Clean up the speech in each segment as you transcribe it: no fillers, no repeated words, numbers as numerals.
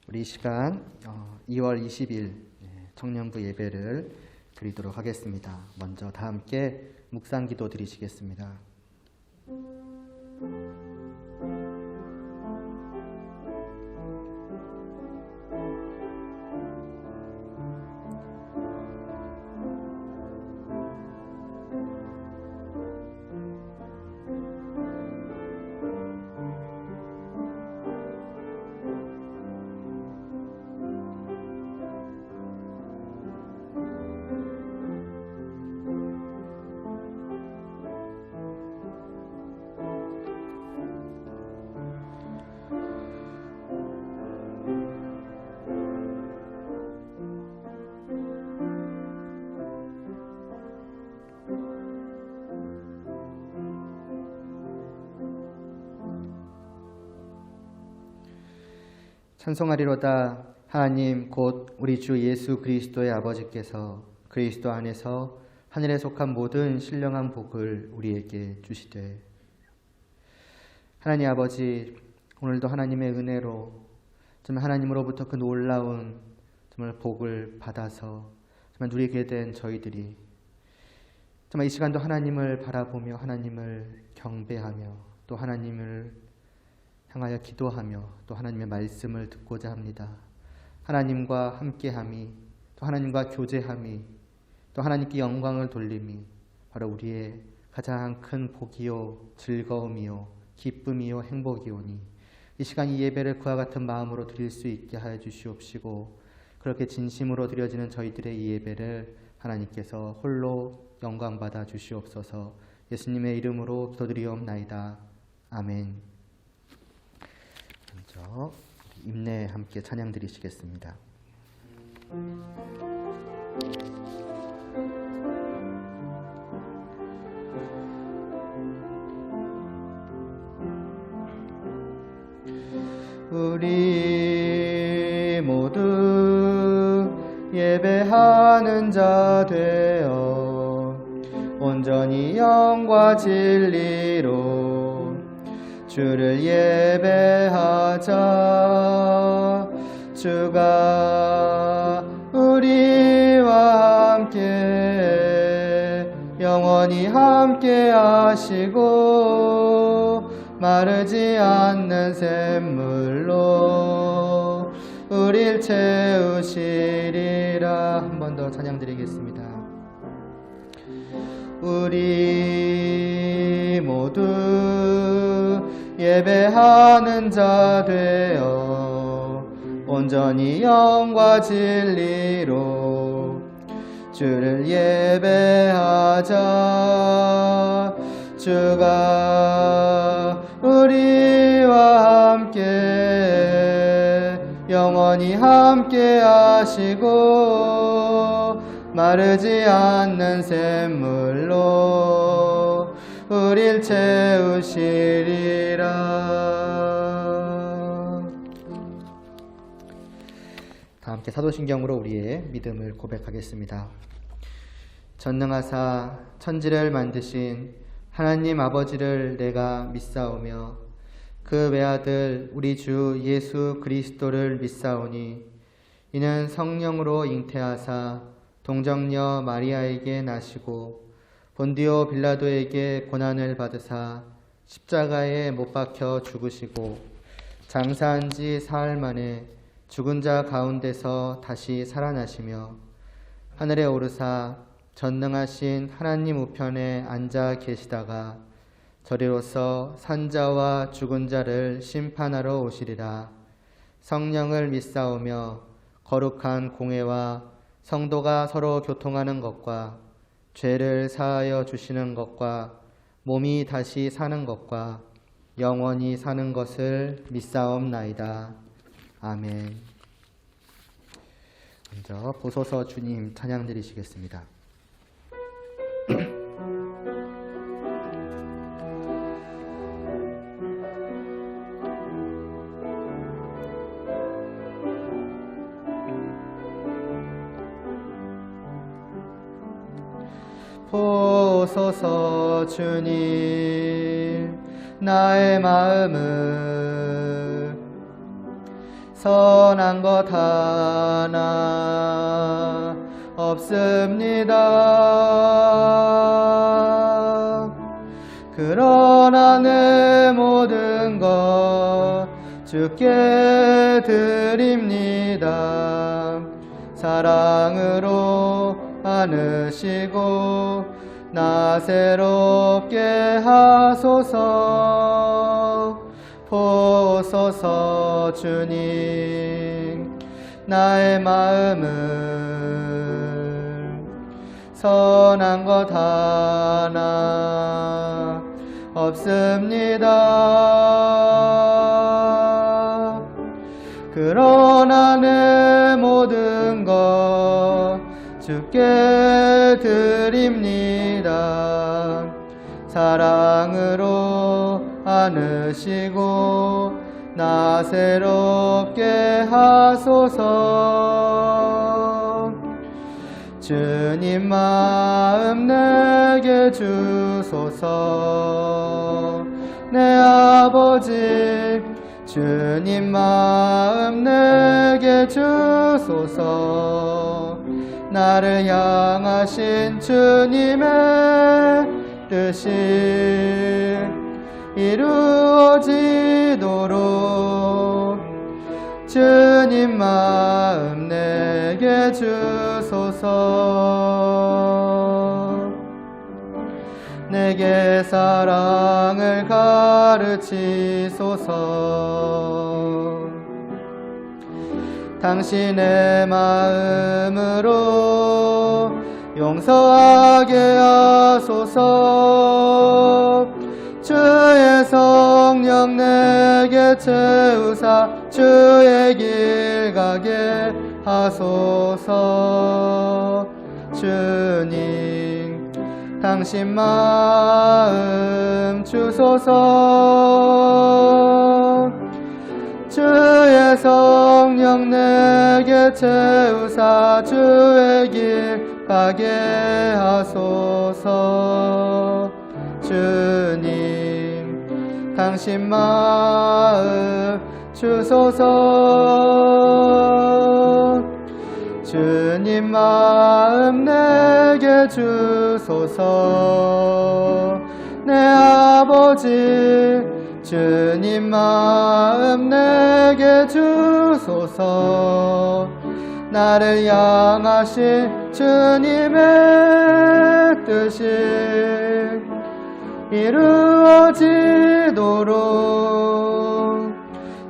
우리 이 시간 2월 20일 청년부 예배를 드리도록 하겠습니다. 먼저 다 함께 묵상기도 드리시겠습니다. 찬송하리로다. 하나님 곧 우리 주 예수 그리스도의 아버지께서 그리스도 안에서 하늘에 속한 모든 신령한 복을 우리에게 주시되. 하나님 아버지, 오늘도 하나님의 은혜로 정말 하나님으로부터 그 놀라운 정말 복을 받아서 정말 누리게 된 저희들이 정말 이 시간도 하나님을 바라보며 하나님을 경배하며 또 하나님을 향하여 기도하며 또 하나님의 말씀을 듣고자 합니다. 하나님과 함께함이, 또 하나님과 교제함이, 또 하나님께 영광을 돌림이 바로 우리의 가장 큰 복이요 즐거움이요 기쁨이요 행복이오니 이 시간 이 예배를 그와 같은 마음으로 드릴 수 있게 하여 주시옵시고, 그렇게 진심으로 드려지는 저희들의 이 예배를 하나님께서 홀로 영광받아 주시옵소서. 예수님의 이름으로 기도드리옵나이다. 아멘. 먼저 임내 함께 찬양 드리시겠습니다. 우리 모두 예배하는 자 되어 온전히 영과 진리로 주를 예배하자. 주가 우리와 함께 영원히 함께 하시고 마르지 않는 샘물로 우릴 채우시리라. 한 번 더 찬양 드리겠습니다. 우리 모두 예배하는 자 되어 온전히 영과 진리로 주를 예배하자. 주가 우리와 함께 영원히 함께 하시고 마르지 않는 샘물로 우릴 채우시리라. 다 함께 사도신경으로 우리의 믿음을 고백하겠습니다. 전능하사 천지를 만드신 하나님 아버지를 내가 믿사오며 그 외아들 우리 주 예수 그리스도를 믿사오니 이는 성령으로 잉태하사 동정녀 마리아에게 나시고 본디오 빌라도에게 고난을 받으사 십자가에 못 박혀 죽으시고 장사한 지 사흘 만에 죽은 자 가운데서 다시 살아나시며 하늘에 오르사 전능하신 하나님 우편에 앉아 계시다가 저리로서 산자와 죽은 자를 심판하러 오시리라. 성령을 믿사오며 거룩한 공회와 성도가 서로 교통하는 것과 죄를 사하여 주시는 것과 몸이 다시 사는 것과 영원히 사는 것을 믿사옵나이다. 아멘. 먼저 보소서 주님 찬양 드리시겠습니다. 보소서 주님, 나의 마음을 선한 것 하나 없습니다. 그러나 내 모든 것 주께 드립니다. 사랑으로 안으시고 나 새롭게 하소서. 보소서 주님 나의 마음을 선한 것 하나 없습니다. 그러나 내 모든 것 주께 드립니다. 사랑으로 안으시고 나 새롭게 하소서. 주님 마음 내게 주소서. 내 아버지 주님 마음 내게 주소서. 나를 향하신 주님의 뜻이 이루어지도록 주님 마음 내게 주소서. 내게 사랑을 가르치소서. 당신의 마음으로 용서하게 하소서. 주의 성령 내게 채우사 주의 길 가게 하소서. 주님 당신 마음 주소서. 주의 성령 내게 채우사 주의 길 가게 하소서. 주님 당신 마음 주소서. 주님 마음 내게 주소서. 내 아버지 주님 마음 내게 주소서. 나를 향하신 주님의 뜻이 이루어지도록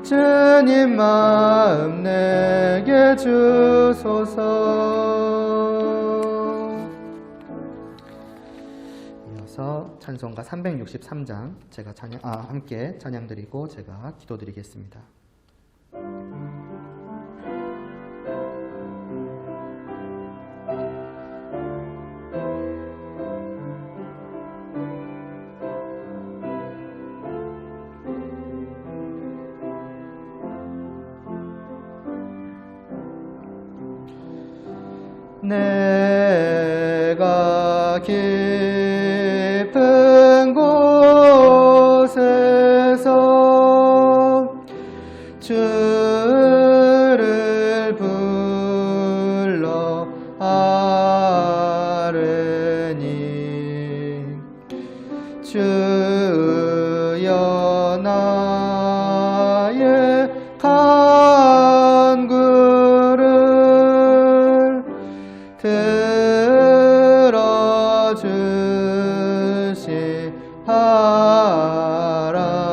주님 마음 내게 주소서. 이어서 찬송가 363장 제가 함께 찬양드리고 제가 기도드리겠습니다. 내가 깊은 곳에서 주를 불러 아뢰니 주여 나의 간구를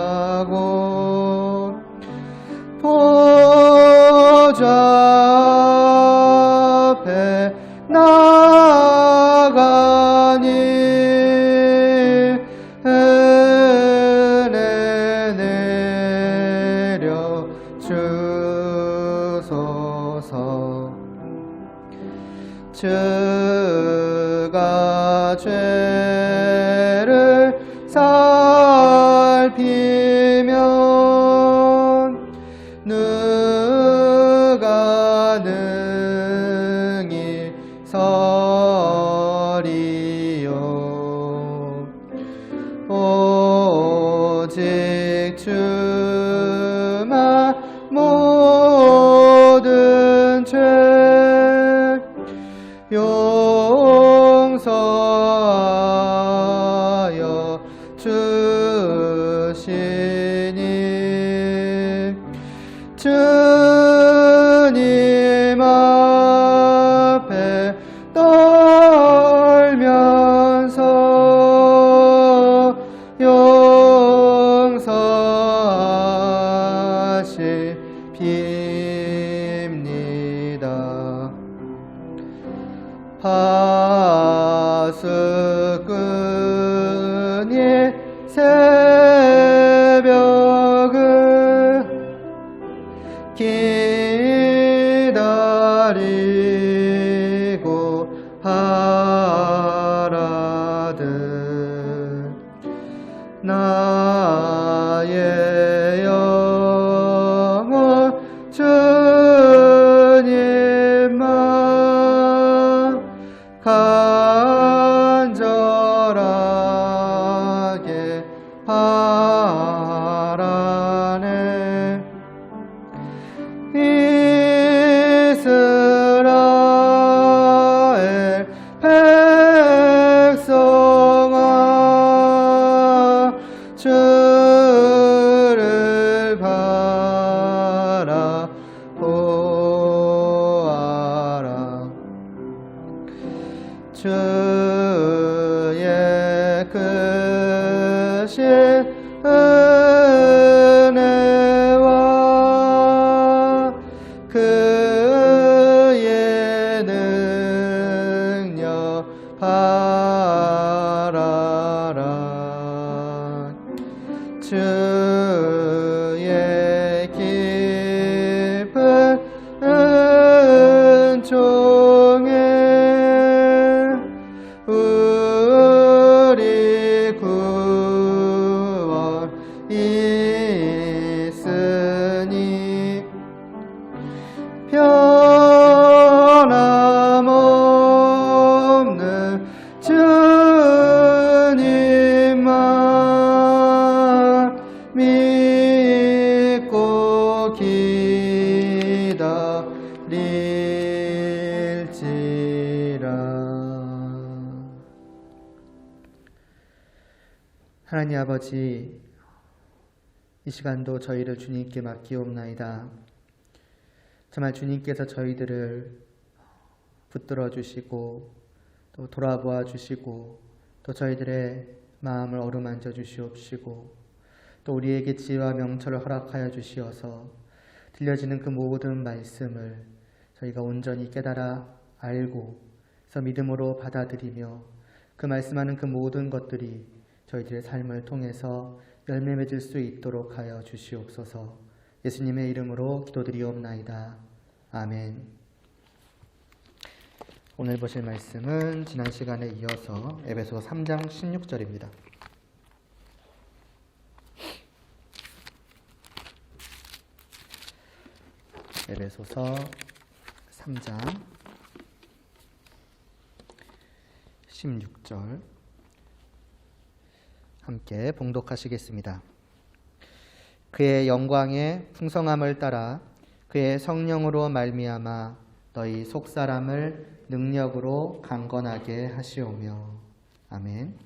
들어주시하라고. 보좌 앞에 나가니 은혜 내려 주소서. 주가 죄를 살피면 누가 능히 서리요. 오직 주만 모시고 바라네. 이스라엘 백성아 주를 바라보아라. 주의 크신 은혜와 그의 능력 바라라. 주의 깊은 은총에 우리 구원 있으니 변함없는 주님만 믿고 기다릴지라. 하나님 아버지, 이 시간도 저희를 주님께 맡기옵나이다. 정말 주님께서 저희들을 붙들어 주시고 또 돌아보아 주시고 또 저희들의 마음을 어루만져 주시옵시고 또 우리에게 지혜와 명철을 허락하여 주시어서 들려지는 그 모든 말씀을 저희가 온전히 깨달아 알고 그래서 믿음으로 받아들이며 그 말씀하는 그 모든 것들이 저희들의 삶을 통해서 열매 맺을 수 있도록 하여 주시옵소서. 예수님의 이름으로 기도드리옵나이다. 아멘. 오늘 보실 말씀은 지난 시간에 이어서 에베소서 3장 16절입니다. 에베소서 3장 16절 함께 봉독하시겠습니다. 그의 영광의 풍성함을 따라 그의 성령으로 말미암아 너희 속사람을 능력으로 강건하게 하시오며. 아멘.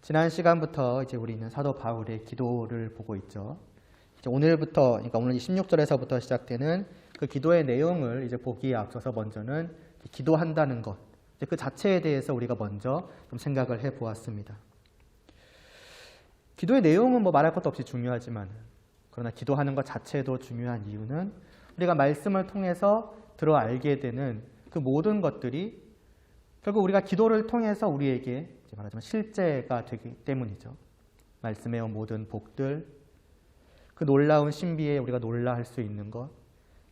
지난 시간부터 이제 우리는 사도 바울의 기도를 보고 있죠. 이제 오늘부터, 그러니까 오늘 16절에서부터 시작되는 그 기도의 내용을 이제 보기에 앞서서 먼저는 기도한다는 것, 이제 그 자체에 대해서 우리가 먼저 좀 생각을 해 보았습니다. 기도의 내용은 뭐 말할 것도 없이 중요하지만, 그러나 기도하는 것 자체도 중요한 이유는 우리가 말씀을 통해서 들어 알게 되는 그 모든 것들이 결국 우리가 기도를 통해서 우리에게 말하자면 실제가 되기 때문이죠. 말씀의 모든 복들, 그 놀라운 신비에 우리가 놀라할 수 있는 것,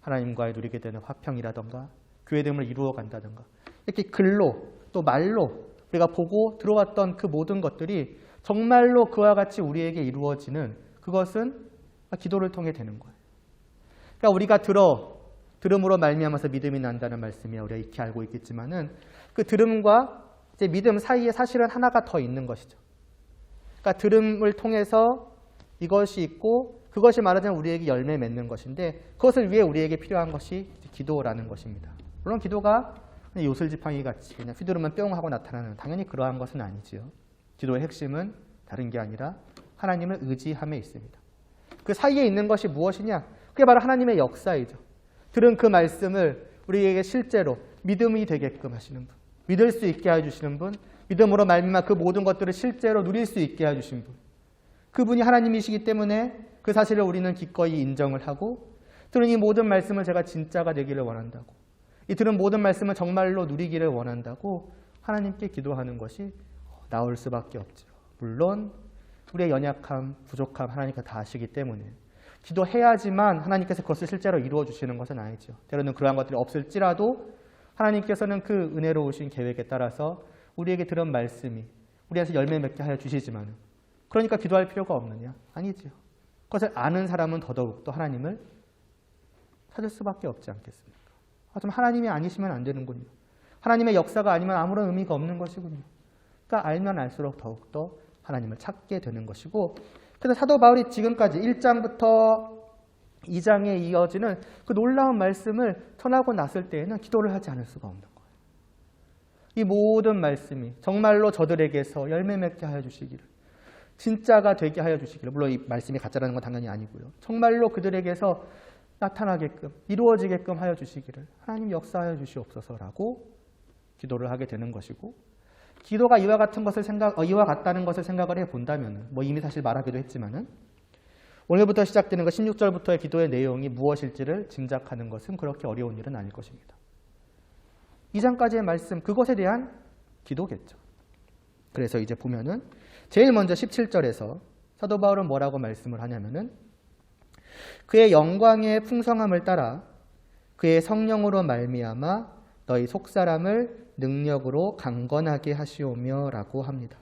하나님과의 누리게 되는 화평이라던가 교회됨을 이루어 간다던가, 이렇게 글로 또 말로 우리가 보고 들어왔던 그 모든 것들이 정말로 그와 같이 우리에게 이루어지는 그것은 기도를 통해 되는 거예요. 그러니까 우리가 들음으로 말미암아서 믿음이 난다는 말씀이야 우리가 익히 알고 있겠지만은 그 들음과 이제 믿음 사이에 사실은 하나가 더 있는 것이죠. 그러니까 들음을 통해서 이것이 있고 그것이 말하자면 우리에게 열매 맺는 것인데 그것을 위해 우리에게 필요한 것이 기도라는 것입니다. 물론 기도가 요술지팡이 같이 그냥 휘두르면 뿅 하고 나타나는 당연히 그러한 것은 아니지요. 기도의 핵심은 다른 게 아니라 하나님을 의지함에 있습니다. 그 사이에 있는 것이 무엇이냐? 그게 바로 하나님의 역사이죠. 들은 그 말씀을 우리에게 실제로 믿음이 되게끔 하시는 분, 믿을 수 있게 해주시는 분, 믿음으로 말미암아 그 모든 것들을 실제로 누릴 수 있게 해주신 분, 그분이 하나님이시기 때문에 그 사실을 우리는 기꺼이 인정을 하고 들은 이 모든 말씀을 제가 진짜가 되기를 원한다고, 이 들은 모든 말씀을 정말로 누리기를 원한다고 하나님께 기도하는 것이 나올 수밖에 없죠. 물론 우리의 연약함, 부족함 하나님께서 다 아시기 때문에 기도해야지만 하나님께서 그것을 실제로 이루어 주시는 것은 아니죠. 때로는 그러한 것들이 없을지라도 하나님께서는 그 은혜로우신 계획에 따라서 우리에게 들은 말씀이 우리에서 열매 맺게 하여 주시지만, 그러니까 기도할 필요가 없느냐? 아니죠. 그것을 아는 사람은 더더욱 또 하나님을 찾을 수밖에 없지 않겠습니까? 좀 하나님이 아니시면 안 되는군요. 하나님의 역사가 아니면 아무런 의미가 없는 것이군요. 그러니까 알면 알수록 더욱더 하나님을 찾게 되는 것이고, 그래서 사도 바울이 지금까지 1장부터 2장에 이어지는 그 놀라운 말씀을 전하고 났을 때에는 기도를 하지 않을 수가 없는 거예요. 이 모든 말씀이 정말로 저들에게서 열매 맺게 하여 주시기를, 진짜가 되게 하여 주시기를, 물론 이 말씀이 가짜라는 건 당연히 아니고요. 정말로 그들에게서 나타나게끔, 이루어지게끔 하여 주시기를 하나님 역사하여 주시옵소서라고 기도를 하게 되는 것이고, 기도가 이와 같다는 것을 생각을 해본다면, 이미 사실 말하기도 했지만은, 오늘부터 시작되는 것 16절부터의 기도의 내용이 무엇일지를 짐작하는 것은 그렇게 어려운 일은 아닐 것입니다. 2장까지의 말씀, 그것에 대한 기도겠죠. 그래서 이제 보면은 제일 먼저 17절에서 사도 바울은 뭐라고 말씀을 하냐면은, 그의 영광의 풍성함을 따라 그의 성령으로 말미암아 너희 속사람을 능력으로 강건하게 하시오며 라고 합니다.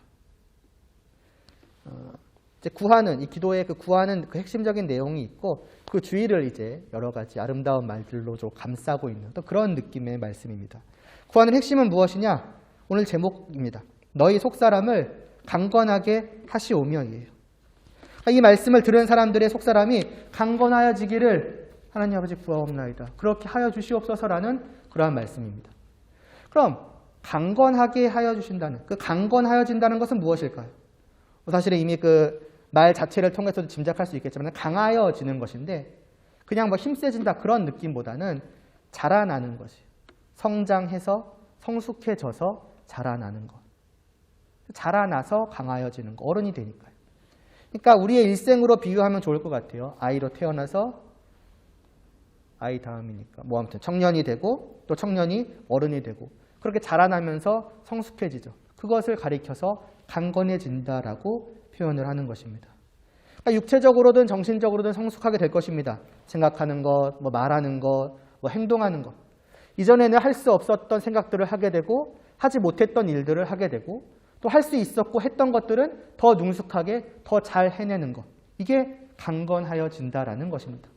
이제 구하는, 이 기도의 그 구하는 그 핵심적인 내용이 있고, 그 주위를 이제 여러 가지 아름다운 말들로 좀 감싸고 있는 또 그런 느낌의 말씀입니다. 구하는 핵심은 무엇이냐? 오늘 제목입니다. 너희 속사람을 강건하게 하시오며이에요. 이 말씀을 들은 사람들의 속사람이 강건하여지기를 하나님 아버지 구하옵나이다, 그렇게 하여 주시옵소서라는 그러한 말씀입니다. 그럼 강건하게 하여 주신다는, 그 강건하여진다는 것은 무엇일까요? 사실은 이미 그 말 자체를 통해서도 짐작할 수 있겠지만 강하여지는 것인데, 그냥 힘세진다 그런 느낌보다는 자라나는 것이, 성장해서 성숙해져서 자라나는 것, 자라나서 강하여지는 것, 어른이 되니까요. 그러니까 우리의 일생으로 비유하면 좋을 것 같아요. 아이로 태어나서, 아이 다음이니까 아무튼 청년이 되고, 또 청년이 어른이 되고, 그렇게 자라나면서 성숙해지죠. 그것을 가리켜서 강건해진다라고 표현을 하는 것입니다. 그러니까 육체적으로든 정신적으로든 성숙하게 될 것입니다. 생각하는 것, 말하는 것, 행동하는 것. 이전에는 할 수 없었던 생각들을 하게 되고, 하지 못했던 일들을 하게 되고, 또 할 수 있었고 했던 것들은 더 능숙하게 더 잘 해내는 것. 이게 강건하여진다라는 것입니다.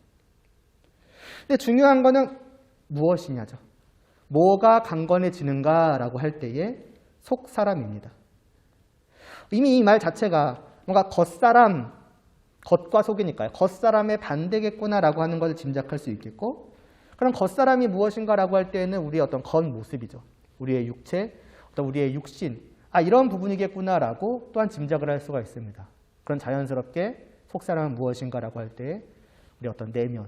근데 중요한 거는 무엇이냐죠. 뭐가 강건해지는가라고 할 때의 속사람입니다. 이미 이 말 자체가 뭔가 겉사람, 겉과 속이니까요. 겉사람의 반대겠구나라고 하는 것을 짐작할 수 있겠고, 그럼 겉사람이 무엇인가라고 할 때는 우리의 어떤 겉모습이죠. 우리의 육체, 어떤 우리의 육신, 이런 부분이겠구나라고 또한 짐작을 할 수가 있습니다. 그런 자연스럽게 속사람은 무엇인가라고 할 때 우리 어떤 내면,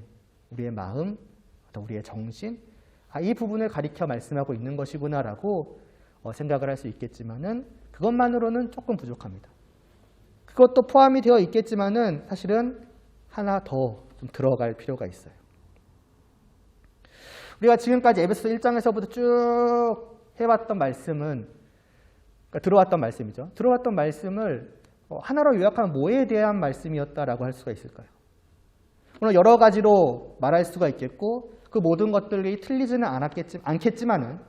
우리의 마음, 어떤 우리의 정신, 이 부분을 가리켜 말씀하고 있는 것이구나라고 생각을 할 수 있겠지만은, 그것만으로는 조금 부족합니다. 그것도 포함이 되어 있겠지만은 사실은 하나 더 좀 들어갈 필요가 있어요. 우리가 지금까지 에베소 1장에서부터 쭉 해왔던 말씀은, 그러니까 들어왔던 말씀이죠. 들어왔던 말씀을 하나로 요약하면 뭐에 대한 말씀이었다라고 할 수가 있을까요? 물론 여러 가지로 말할 수가 있겠고, 그 모든 것들이 틀리지는 않겠지만은,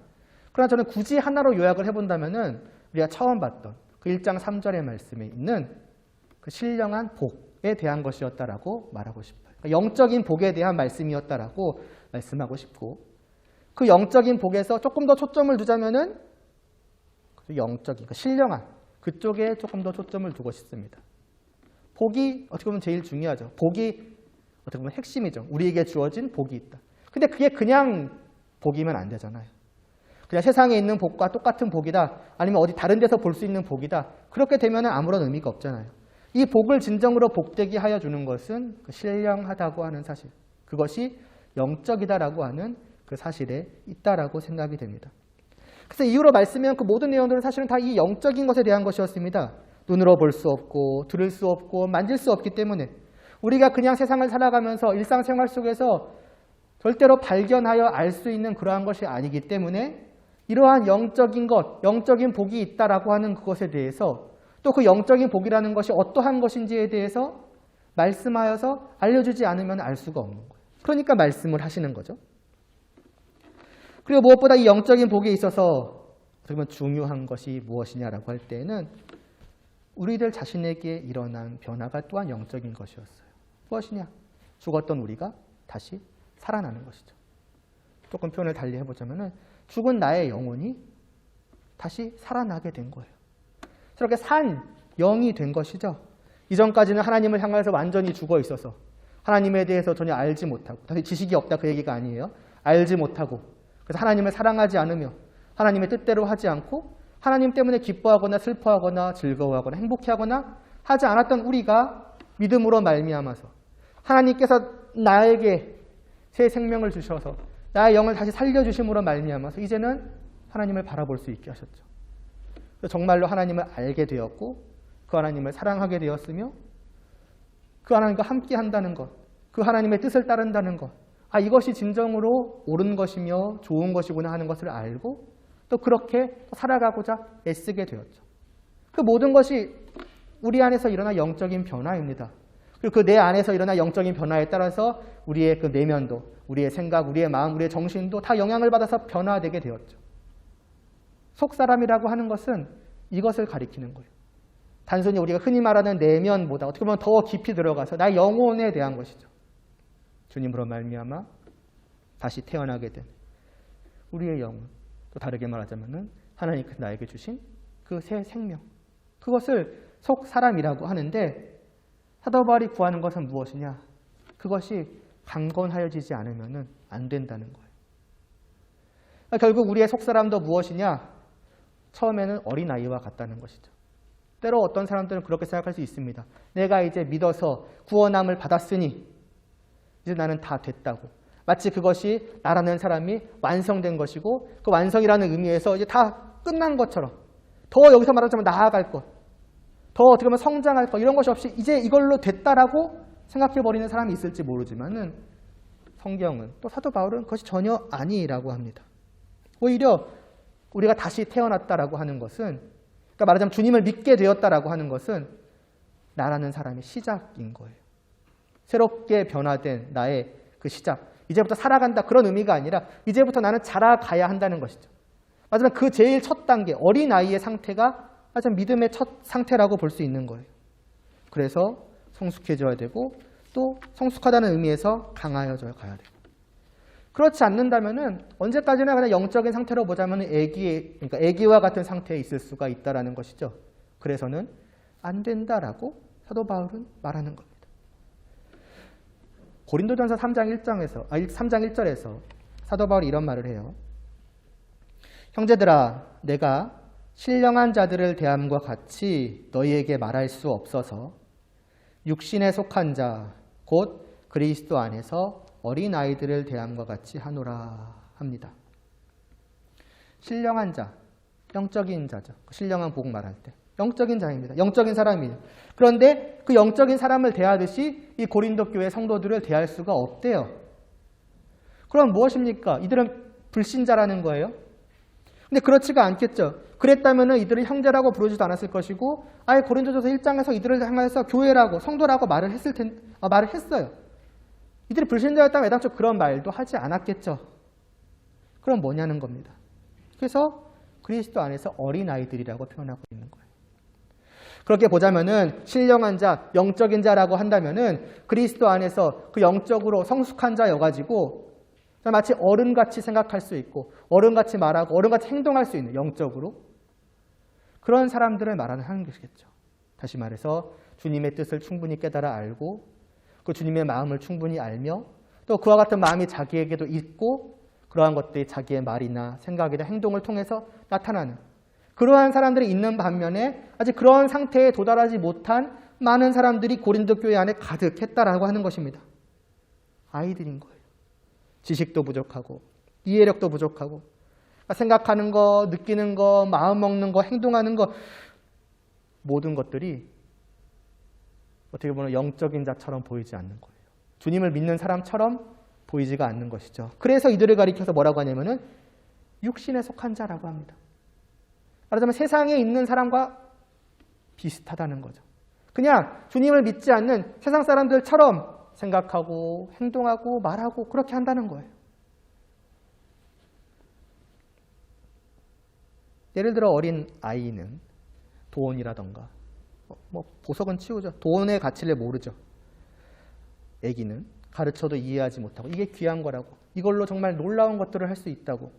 그러나 저는 굳이 하나로 요약을 해본다면은 우리가 처음 봤던 그 1장 3절의 말씀에 있는 그 신령한 복에 대한 것이었다라고 말하고 싶어요. 그러니까 영적인 복에 대한 말씀이었다라고 말씀하고 싶고, 그 영적인 복에서 조금 더 초점을 두자면은 영적인, 그 신령한 그쪽에 조금 더 초점을 두고 싶습니다. 복이 어떻게 보면 제일 중요하죠. 복이 어떻게 보면 핵심이죠. 우리에게 주어진 복이 있다. 근데 그게 그냥 복이면 안 되잖아요. 그냥 세상에 있는 복과 똑같은 복이다, 아니면 어디 다른 데서 볼 수 있는 복이다, 그렇게 되면 아무런 의미가 없잖아요. 이 복을 진정으로 복되게 하여 주는 것은 그 신령하다고 하는 사실, 그것이 영적이다라고 하는 그 사실에 있다라고 생각이 됩니다. 그래서 이후로 말씀한 그 모든 내용들은 사실은 다 이 영적인 것에 대한 것이었습니다. 눈으로 볼 수 없고 들을 수 없고 만질 수 없기 때문에 우리가 그냥 세상을 살아가면서 일상생활 속에서 절대로 발견하여 알 수 있는 그러한 것이 아니기 때문에, 이러한 영적인 것, 영적인 복이 있다라고 하는 그것에 대해서, 또 그 영적인 복이라는 것이 어떠한 것인지에 대해서 말씀하여서 알려주지 않으면 알 수가 없는 거예요. 그러니까 말씀을 하시는 거죠. 그리고 무엇보다 이 영적인 복에 있어서 어떻게 보면 중요한 것이 무엇이냐라고 할 때는 우리들 자신에게 일어난 변화가 또한 영적인 것이었어요. 무엇이냐? 죽었던 우리가 다시 살아나는 것이죠. 조금 표현을 달리 해보자면은 죽은 나의 영혼이 다시 살아나게 된 거예요. 저렇게 산 영이 된 것이죠. 이전까지는 하나님을 향해서 완전히 죽어 있어서 하나님에 대해서 전혀 알지 못하고, 다시 지식이 없다 그 얘기가 아니에요. 알지 못하고, 그래서 하나님을 사랑하지 않으며 하나님의 뜻대로 하지 않고 하나님 때문에 기뻐하거나 슬퍼하거나 즐거워하거나 행복해하거나 하지 않았던 우리가 믿음으로 말미암아서 하나님께서 나에게 새 생명을 주셔서 나의 영을 다시 살려주심으로 말미암아서 이제는 하나님을 바라볼 수 있게 하셨죠. 정말로 하나님을 알게 되었고 그 하나님을 사랑하게 되었으며 그 하나님과 함께 한다는 것, 그 하나님의 뜻을 따른다는 것, 이것이 진정으로 옳은 것이며 좋은 것이구나 하는 것을 알고 또 그렇게 살아가고자 애쓰게 되었죠. 그 모든 것이 우리 안에서 일어난 영적인 변화입니다. 그리고 그 내 안에서 일어난 영적인 변화에 따라서 우리의 그 내면도, 우리의 생각, 우리의 마음, 우리의 정신도 다 영향을 받아서 변화되게 되었죠. 속사람이라고 하는 것은 이것을 가리키는 거예요. 단순히 우리가 흔히 말하는 내면보다 어떻게 보면 더 깊이 들어가서 나의 영혼에 대한 것이죠. 주님으로 말미암아 다시 태어나게 된 우리의 영혼, 또 다르게 말하자면은 하나님께서 나에게 주신 그 새 생명, 그것을 속사람이라고 하는데 사도 바울이 구하는 것은 무엇이냐? 그것이 강건하여지지 않으면 안 된다는 거예요. 결국 우리의 속사람도 무엇이냐? 처음에는 어린아이와 같다는 것이죠. 때로 어떤 사람들은 그렇게 생각할 수 있습니다. 내가 이제 믿어서 구원함을 받았으니 이제 나는 다 됐다고. 마치 그것이 나라는 사람이 완성된 것이고 그 완성이라는 의미에서 이제 다 끝난 것처럼 더 여기서 말하자면 나아갈 것, 더 어떻게 보면 성장할 것 이런 것이 없이 이제 이걸로 됐다라고 생각해버리는 사람이 있을지 모르지만은 성경은 또 사도 바울은 그것이 전혀 아니라고 합니다. 오히려 우리가 다시 태어났다라고 하는 것은, 그러니까 말하자면 주님을 믿게 되었다라고 하는 것은 나라는 사람의 시작인 거예요. 새롭게 변화된 나의 그 시작, 이제부터 살아간다 그런 의미가 아니라 이제부터 나는 자라가야 한다는 것이죠. 마지막 그 제일 첫 단계, 어린아이의 상태가 마지막 믿음의 첫 상태라고 볼 수 있는 거예요. 그래서 성숙해져야 되고 또 성숙하다는 의미에서 강하여져 가야 돼요. 그렇지 않는다면은 언제까지나 그냥 영적인 상태로 보자면 그러니까 애기와 같은 상태에 있을 수가 있다라는 것이죠. 그래서는 안 된다라고 사도 바울은 말하는 겁니다. 고린도전서 3장 1절에서 사도 바울이 이런 말을 해요. 형제들아, 내가 신령한 자들을 대함과 같이 너희에게 말할 수 없어서 육신에 속한 자, 곧 그리스도 안에서 어린아이들을 대함과 같이 하노라 합니다. 신령한 자, 영적인 자죠. 신령한 복음 말할 때. 영적인 자입니다. 영적인 사람이에요. 그런데 그 영적인 사람을 대하듯이 이 고린도 교회 성도들을 대할 수가 없대요. 그럼 무엇입니까? 이들은 불신자라는 거예요? 근데 그렇지가 않겠죠. 그랬다면 이들을 형제라고 부르지도 않았을 것이고 아예 고린도전서 1장에서 이들을 향해서 교회라고 성도라고 말을 했어요. 이들이 불신자였다면 애당초 그런 말도 하지 않았겠죠. 그럼 뭐냐는 겁니다. 그래서 그리스도 안에서 어린아이들이라고 표현하고 있는 거예요. 그렇게 보자면은 신령한 자, 영적인 자라고 한다면은 그리스도 안에서 그 영적으로 성숙한 자여가지고 마치 어른같이 생각할 수 있고 어른같이 말하고 어른같이 행동할 수 있는 영적으로 그런 사람들을 말하는 것이겠죠. 다시 말해서 주님의 뜻을 충분히 깨달아 알고 그 주님의 마음을 충분히 알며 또 그와 같은 마음이 자기에게도 있고 그러한 것들이 자기의 말이나 생각이나 행동을 통해서 나타나는 그러한 사람들이 있는 반면에 아직 그런 상태에 도달하지 못한 많은 사람들이 고린도 교회 안에 가득했다라고 하는 것입니다. 아이들인 거예요. 지식도 부족하고 이해력도 부족하고 생각하는 거, 느끼는 거, 마음 먹는 거, 행동하는 거 모든 것들이 어떻게 보면 영적인 자처럼 보이지 않는 거예요. 주님을 믿는 사람처럼 보이지가 않는 것이죠. 그래서 이들을 가리켜서 뭐라고 하냐면은 육신에 속한 자라고 합니다. 말하자면 세상에 있는 사람과 비슷하다는 거죠. 그냥 주님을 믿지 않는 세상 사람들처럼 생각하고 행동하고 말하고 그렇게 한다는 거예요. 예를 들어 어린 아이는 돈이라던가 보석은 치우죠. 돈의 가치를 모르죠. 아기는 가르쳐도 이해하지 못하고 이게 귀한 거라고 이걸로 정말 놀라운 것들을 할 수 있다고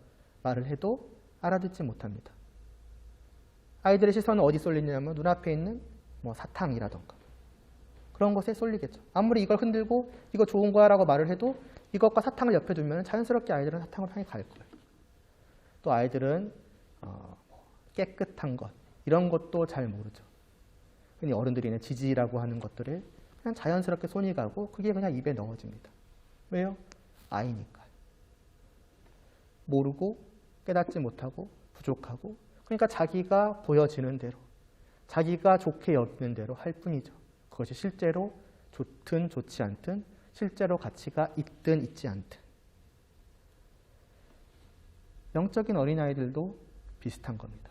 말을 해도 알아듣지 못합니다. 아이들의 시선은 어디 쏠리냐면 눈앞에 있는 뭐 사탕이라던가 그런 것에 쏠리겠죠. 아무리 이걸 흔들고 이거 좋은 거야 라고 말을 해도 이것과 사탕을 옆에 두면 자연스럽게 아이들은 사탕을 향해 갈 거예요. 또 아이들은 깨끗한 것 이런 것도 잘 모르죠. 흔히 어른들이 지지라고 하는 것들을 그냥 자연스럽게 손이 가고 그게 그냥 입에 넣어집니다. 왜요? 아이니까. 모르고 깨닫지 못하고 부족하고 그러니까 자기가 보여지는 대로 자기가 좋게 여기는 대로 할 뿐이죠. 그것이 실제로 좋든 좋지 않든 실제로 가치가 있든 있지 않든 영적인 어린아이들도 비슷한 겁니다.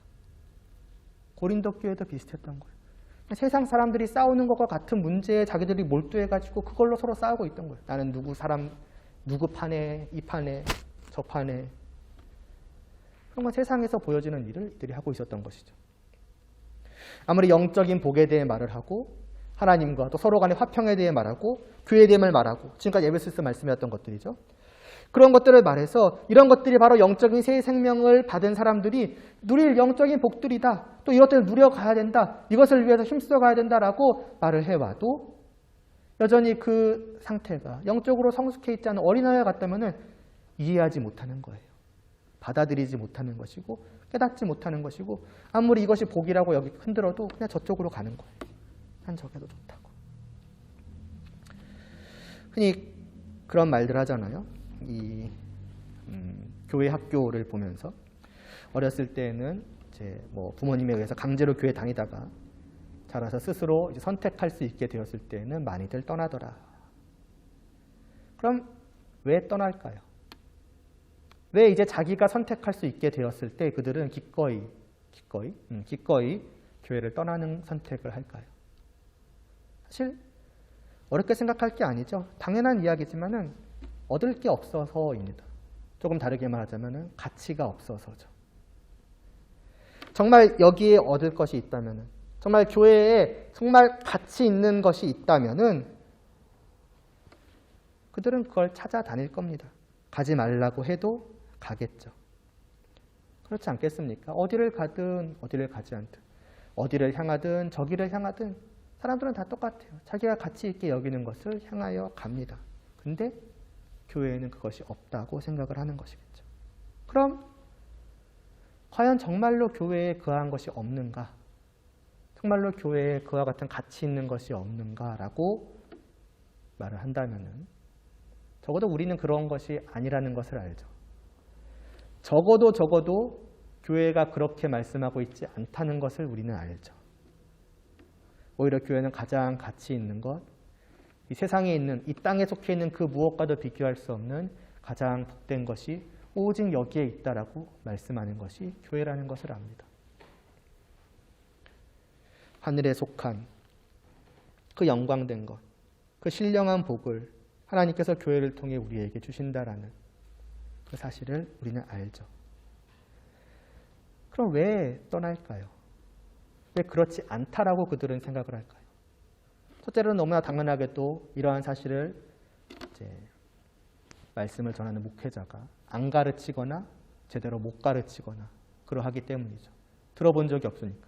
고린도 교회도 비슷했던 거예요. 세상 사람들이 싸우는 것과 같은 문제에 자기들이 몰두해가지고 그걸로 서로 싸우고 있던 거예요. 나는 누구 판에, 이 판에, 저 판에. 그런 건 세상에서 보여지는 일을 이들이 하고 있었던 것이죠. 아무리 영적인 복에 대해 말을 하고 하나님과 또 서로 간의 화평에 대해 말하고 교회에 대해 말하고 지금까지 에베소서 말씀이었던 것들이죠. 그런 것들을 말해서 이런 것들이 바로 영적인 새 생명을 받은 사람들이 누릴 영적인 복들이다. 또 이것들을 누려가야 된다. 이것을 위해서 힘써가야 된다라고 말을 해와도 여전히 그 상태가 영적으로 성숙해 있지 않은 어린아이와 같다면 이해하지 못하는 거예요. 받아들이지 못하는 것이고 깨닫지 못하는 것이고 아무리 이것이 복이라고 여기 흔들어도 그냥 저쪽으로 가는 거예요. 난 저게 더 좋다고. 흔히 그런 말들 하잖아요. 교회 학교를 보면서 어렸을 때는 이제 뭐 부모님에 의해서 강제로 교회 다니다가 자라서 스스로 이제 선택할 수 있게 되었을 때는 많이들 떠나더라. 그럼 왜 떠날까요? 왜 이제 자기가 선택할 수 있게 되었을 때 그들은 기꺼이 교회를 떠나는 선택을 할까요? 사실 어렵게 생각할 게 아니죠. 당연한 이야기지만은 얻을 게 없어서입니다. 조금 다르게 말하자면 가치가 없어서죠. 정말 여기에 얻을 것이 있다면, 정말 교회에 정말 가치 있는 것이 있다면 그들은 그걸 찾아다닐 겁니다. 가지 말라고 해도 가겠죠. 그렇지 않겠습니까? 어디를 가든 어디를 가지 않든 어디를 향하든 저기를 향하든 사람들은 다 똑같아요. 자기가 가치 있게 여기는 것을 향하여 갑니다. 근데 교회에는 그것이 없다고 생각을 하는 것이겠죠. 그럼 과연 정말로 교회에 그러한 것이 없는가? 정말로 교회에 그와 같은 가치 있는 것이 없는가라고 말을 한다면은 적어도 우리는 그런 것이 아니라는 것을 알죠. 적어도 교회가 그렇게 말씀하고 있지 않다는 것을 우리는 알죠. 오히려 교회는 가장 가치 있는 것, 이 세상에 있는, 이 땅에 속해 있는 그 무엇과도 비교할 수 없는 가장 복된 것이 오직 여기에 있다라고 말씀하는 것이 교회라는 것을 압니다. 하늘에 속한 그 영광된 것, 그 신령한 복을 하나님께서 교회를 통해 우리에게 주신다라는 그 사실을 우리는 알죠. 그럼 왜 떠날까요? 왜 그렇지 않다라고 그들은 생각을 할까요? 첫째로는 너무나 당연하게도 이러한 사실을 이제 말씀을 전하는 목회자가 안 가르치거나 제대로 못 가르치거나 그러하기 때문이죠. 들어본 적이 없으니까.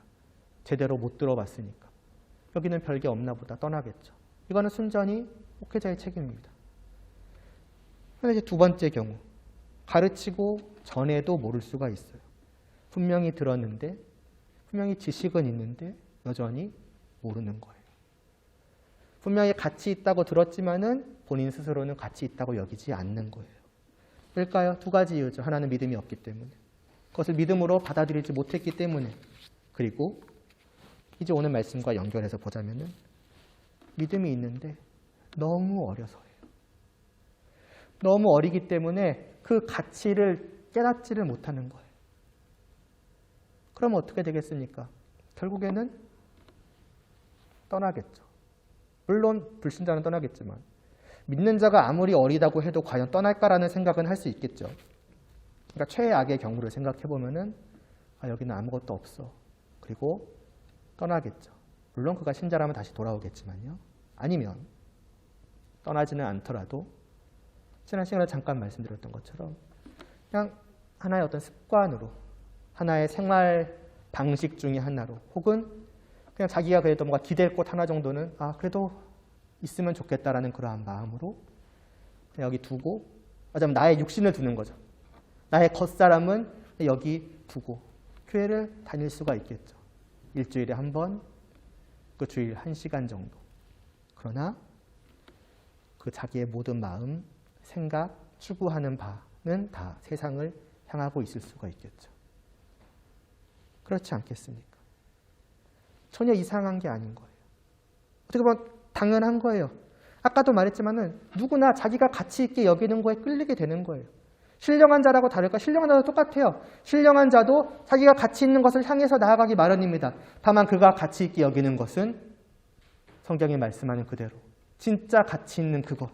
제대로 못 들어봤으니까. 여기는 별게 없나 보다 떠나겠죠. 이거는 순전히 목회자의 책임입니다. 그런데 이제 두 번째 경우, 가르치고 전에도 모를 수가 있어요. 분명히 들었는데, 분명히 지식은 있는데 여전히 모르는 거예요. 분명히 가치 있다고 들었지만은 본인 스스로는 가치 있다고 여기지 않는 거예요. 왜일까요? 두 가지 이유죠. 하나는 믿음이 없기 때문에. 그것을 믿음으로 받아들이지 못했기 때문에. 그리고 이제 오늘 말씀과 연결해서 보자면은 믿음이 있는데 너무 어려서예요. 너무 어리기 때문에 그 가치를 깨닫지를 못하는 거예요. 그럼 어떻게 되겠습니까? 결국에는 떠나겠죠. 물론 불신자는 떠나겠지만 믿는 자가 아무리 어리다고 해도 과연 떠날까라는 생각은 할 수 있겠죠. 그러니까 최악의 경우를 생각해 보면은 여기는 아무것도 없어. 그리고 떠나겠죠. 물론 그가 신자라면 다시 돌아오겠지만요. 아니면 떠나지는 않더라도 지난 시간에 잠깐 말씀드렸던 것처럼 그냥 하나의 어떤 습관으로 하나의 생활 방식 중의 하나로 혹은 그냥 자기가 그래도 뭔가 기댈 곳 하나 정도는 그래도 있으면 좋겠다라는 그러한 마음으로 여기 두고, 어쩌면 나의 육신을 두는 거죠. 나의 겉사람은 여기 두고 교회를 다닐 수가 있겠죠. 일주일에 한 번, 그 주일 1시간 정도. 그러나 그 자기의 모든 마음, 생각, 추구하는 바는 다 세상을 향하고 있을 수가 있겠죠. 그렇지 않겠습니까? 전혀 이상한 게 아닌 거예요. 어떻게 보면 당연한 거예요. 아까도 말했지만은 누구나 자기가 가치 있게 여기는 거에 끌리게 되는 거예요. 신령한 자라고 다를까? 신령한 자도 똑같아요. 신령한 자도 자기가 가치 있는 것을 향해서 나아가기 마련입니다. 다만 그가 가치 있게 여기는 것은 성경이 말씀하는 그대로 진짜 가치 있는 그것,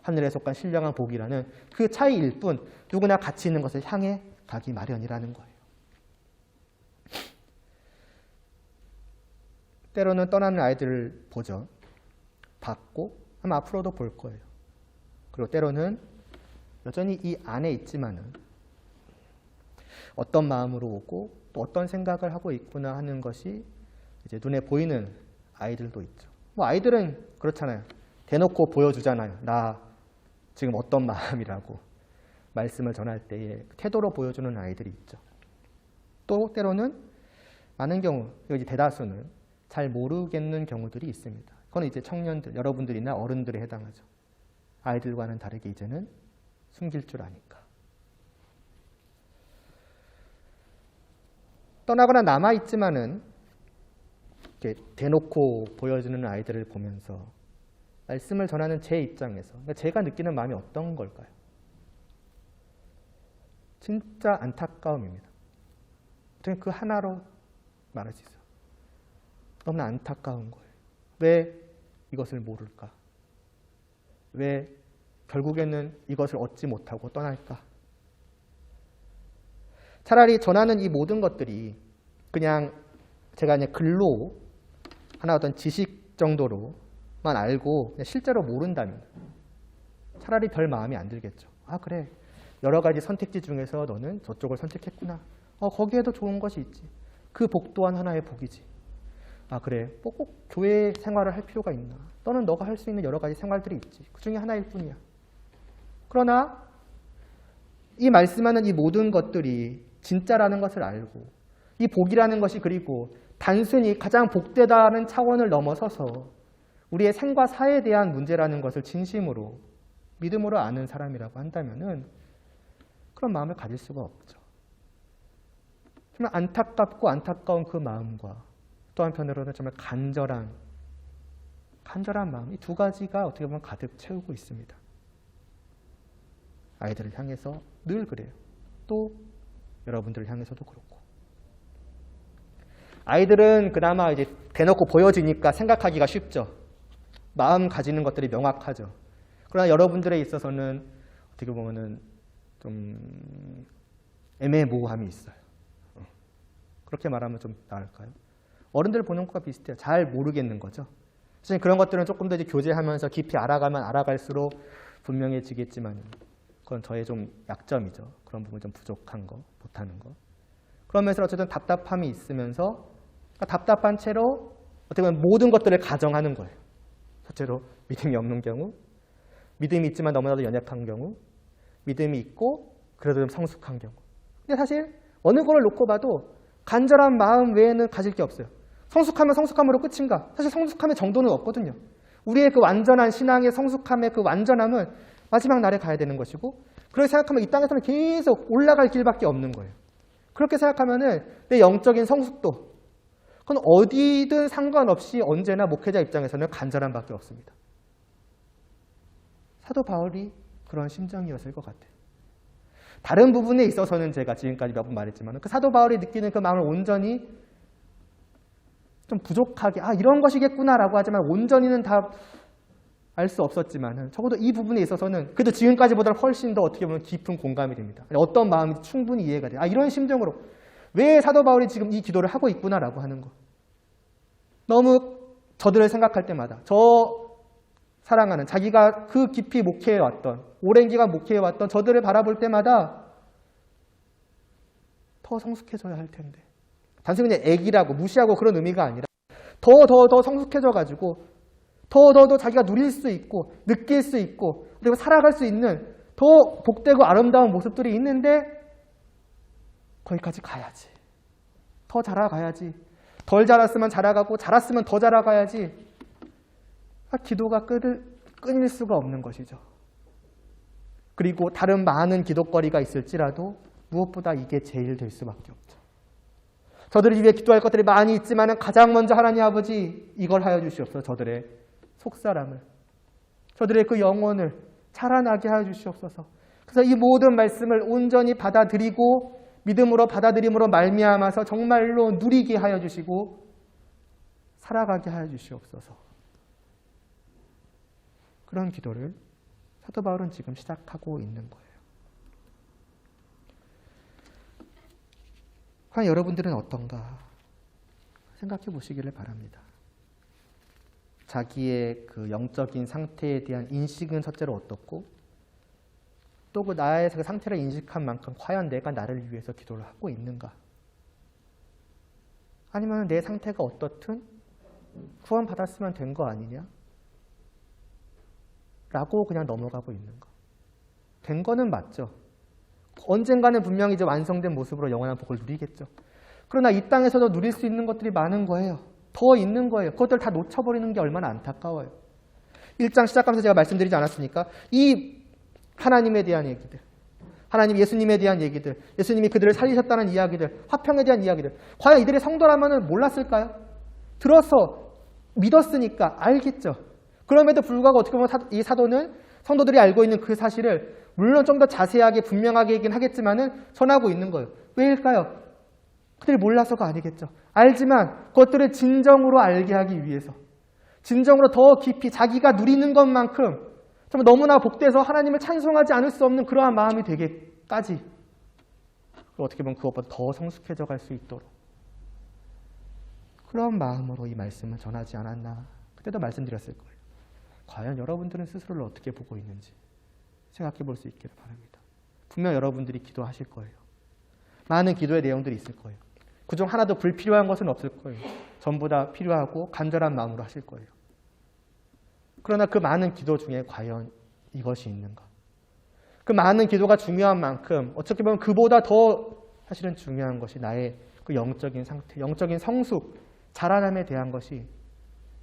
하늘에 속한 신령한 복이라는 그 차이일 뿐 누구나 가치 있는 것을 향해 가기 마련이라는 거예요. 때로는 떠나는 아이들을 보죠. 봤고 아마 앞으로도 볼 거예요. 그리고 때로는 여전히 이 안에 있지만은 어떤 마음으로 오고 또 어떤 생각을 하고 있구나 하는 것이 이제 눈에 보이는 아이들도 있죠. 뭐 아이들은 그렇잖아요. 대놓고 보여주잖아요. 나 지금 어떤 마음이라고 말씀을 전할 때에 태도로 보여주는 아이들이 있죠. 또 때로는 많은 경우, 여기 대다수는 잘 모르겠는 경우들이 있습니다. 그건 이제 청년들, 여러분들이나 어른들에 해당하죠. 아이들과는 다르게 이제는 숨길 줄 아니까. 떠나거나 남아있지만은 이렇게 대놓고 보여주는 아이들을 보면서 말씀을 전하는 제 입장에서 제가 느끼는 마음이 어떤 걸까요? 진짜 안타까움입니다. 어떻게 그 하나로 말할 수 있어요. 너무나 안타까운 거예요. 왜 이것을 모를까? 왜 결국에는 이것을 얻지 못하고 떠날까? 차라리 전하는 이 모든 것들이 그냥 제가 그냥 글로 하나 어떤 지식 정도로만 알고 실제로 모른다면 차라리 별 마음이 안 들겠죠. 그래. 여러 가지 선택지 중에서 너는 저쪽을 선택했구나. 거기에도 좋은 것이 있지. 그 복 또한 하나의 복이지. 그래. 꼭 교회 생활을 할 필요가 있나? 너는 너가 할 수 있는 여러 가지 생활들이 있지. 그 중에 하나일 뿐이야. 그러나 이 말씀하는 이 모든 것들이 진짜라는 것을 알고 이 복이라는 것이 그리고 단순히 가장 복되다는 차원을 넘어서서 우리의 생과 사에 대한 문제라는 것을 진심으로 믿음으로 아는 사람이라고 한다면은 그런 마음을 가질 수가 없죠. 정말 안타깝고 안타까운 그 마음과 또 한편으로는 정말 간절한 마음, 이 두 가지가 어떻게 보면 가득 채우고 있습니다. 아이들을 향해서 늘 그래요. 또 여러분들을 향해서도 그렇고. 아이들은 그나마 이제 대놓고 보여지니까 생각하기가 쉽죠. 마음 가지는 것들이 명확하죠. 그러나 여러분들에 있어서는 어떻게 보면은 좀 애매모호함이 있어요. 그렇게 말하면 좀 나을까요? 어른들 보는 것과 비슷해요. 잘 모르겠는 거죠. 사실 그런 것들은 조금 더 이제 교제하면서 깊이 알아가면 알아갈수록 분명해지겠지만 그건 저의 좀 약점이죠. 그런 부분 좀 부족한 거, 못하는 거. 그러면서 어쨌든 답답함이 있으면서 답답한 채로 어떻게 보면 모든 것들을 가정하는 거예요. 첫째로 믿음이 없는 경우, 믿음이 있지만 너무나도 연약한 경우, 믿음이 있고 그래도 좀 성숙한 경우. 근데 사실 어느 거를 놓고 봐도 간절한 마음 외에는 가질 게 없어요. 성숙하면 성숙함으로 끝인가? 사실 성숙함의 정도는 없거든요. 우리의 그 완전한 신앙의 성숙함의 그 완전함은 마지막 날에 가야 되는 것이고 그렇게 생각하면 이 땅에서는 계속 올라갈 길밖에 없는 거예요. 그렇게 생각하면은 내 영적인 성숙도 그건 어디든 상관없이 언제나 목회자 입장에서는 간절함밖에 없습니다. 사도 바울이 그런 심정이었을 것 같아요. 다른 부분에 있어서는 제가 지금까지 몇 번 말했지만 그 사도 바울이 느끼는 그 마음을 온전히 좀 부족하게 이런 것이겠구나라고 하지만 온전히는 다 알 수 없었지만 적어도 이 부분에 있어서는 그래도 지금까지보다 훨씬 더 어떻게 보면 깊은 공감이 됩니다. 어떤 마음인지 충분히 이해가 돼요. 이런 심정으로 왜 사도 바울이 지금 이 기도를 하고 있구나라고 하는 거. 너무 저들을 생각할 때마다 저 사랑하는 자기가 그 깊이 목회해왔던 오랜 기간 목회해왔던 저들을 바라볼 때마다 더 성숙해져야 할 텐데 단순히 그냥 애기라고 무시하고 그런 의미가 아니라 더 성숙해져가지고 더 자기가 누릴 수 있고 느낄 수 있고 그리고 살아갈 수 있는 더 복되고 아름다운 모습들이 있는데 거기까지 가야지. 더 자라가야지. 덜 자랐으면 자라가고 자랐으면 더 자라가야지. 기도가 끊일 수가 없는 것이죠. 그리고 다른 많은 기도거리가 있을지라도 무엇보다 이게 제일 될 수밖에 없죠. 저들을 위해 기도할 것들이 많이 있지만 가장 먼저 하나님 아버지 이걸 하여 주시옵소서. 저들의 속사람을, 저들의 그 영혼을 자라나게 하여 주시옵소서. 그래서 이 모든 말씀을 온전히 받아들이고 믿음으로 받아들임으로 말미암아서 정말로 누리게 하여 주시고 살아가게 하여 주시옵소서. 그런 기도를 사도 바울은 지금 시작하고 있는 거예요. 과연 여러분들은 어떤가 생각해 보시기를 바랍니다. 자기의 그 영적인 상태에 대한 인식은 첫째로 어떻고 또 그 나의 그 상태를 인식한 만큼 과연 내가 나를 위해서 기도를 하고 있는가? 아니면 내 상태가 어떻든 구원받았으면 된 거 아니냐? 라고 그냥 넘어가고 있는가? 된 거는 맞죠. 언젠가는 분명히 이제 완성된 모습으로 영원한 복을 누리겠죠. 그러나 이 땅에서도 누릴 수 있는 것들이 많은 거예요. 더 있는 거예요. 그것들 다 놓쳐버리는 게 얼마나 안타까워요. 1장 시작하면서 제가 말씀드리지 않았습니까? 이 하나님에 대한 얘기들, 하나님 예수님에 대한 얘기들, 예수님이 그들을 살리셨다는 이야기들, 화평에 대한 이야기들, 과연 이들의 성도라면 몰랐을까요? 들어서 믿었으니까 알겠죠. 그럼에도 불구하고 어떻게 보면 이 사도는 성도들이 알고 있는 그 사실을 물론 좀 더 자세하게 분명하게 얘기는 하겠지만은 전하고 있는 거예요. 왜일까요? 그들이 몰라서가 아니겠죠. 알지만 그것들을 진정으로 알게 하기 위해서, 진정으로 더 깊이 자기가 누리는 것만큼 정말 너무나 복돼서 하나님을 찬송하지 않을 수 없는 그러한 마음이 되게까지, 어떻게 보면 그것보다 더 성숙해져 갈 수 있도록 그런 마음으로 이 말씀을 전하지 않았나. 그때도 말씀드렸을 거예요. 과연 여러분들은 스스로를 어떻게 보고 있는지 생각해 볼 수 있기를 바랍니다. 분명 여러분들이 기도하실 거예요. 많은 기도의 내용들이 있을 거예요. 그중 하나도 불필요한 것은 없을 거예요. 전부 다 필요하고 간절한 마음으로 하실 거예요. 그러나 그 많은 기도 중에 과연 이것이 있는가? 그 많은 기도가 중요한 만큼 어떻게 보면 그보다 더 사실은 중요한 것이 나의 그 영적인 상태, 영적인 성숙, 자라남에 대한 것이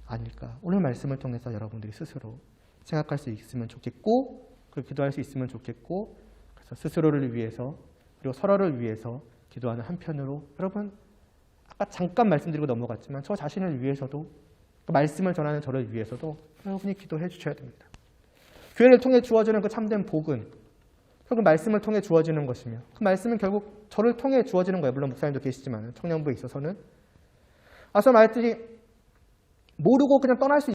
아닐까. 오늘 말씀을 통해서 여러분들이 스스로 생각할 수 있으면 좋겠고, 그리고 기도할 수 있으면 좋겠고, 그래서 스스로를 위해서 그리고 서로를 위해서 기도하는 한편으로 여러분 아까 잠깐 말씀드리고 넘어갔지만 저 자신을 위해서도, 그 말씀을 전하는 저를 위해서도 여러분이 기도해 주셔야 됩니다. 교회를 통해 주어지는 그 참된 복은 그 말씀을 통해 주어지는 것이며, 그 말씀은 결국 저를 통해 주어지는 거예요. 물론 목사님도 계시지만 청년부에 있어서는 앞서 말했듯이 모르고 그냥 떠날 수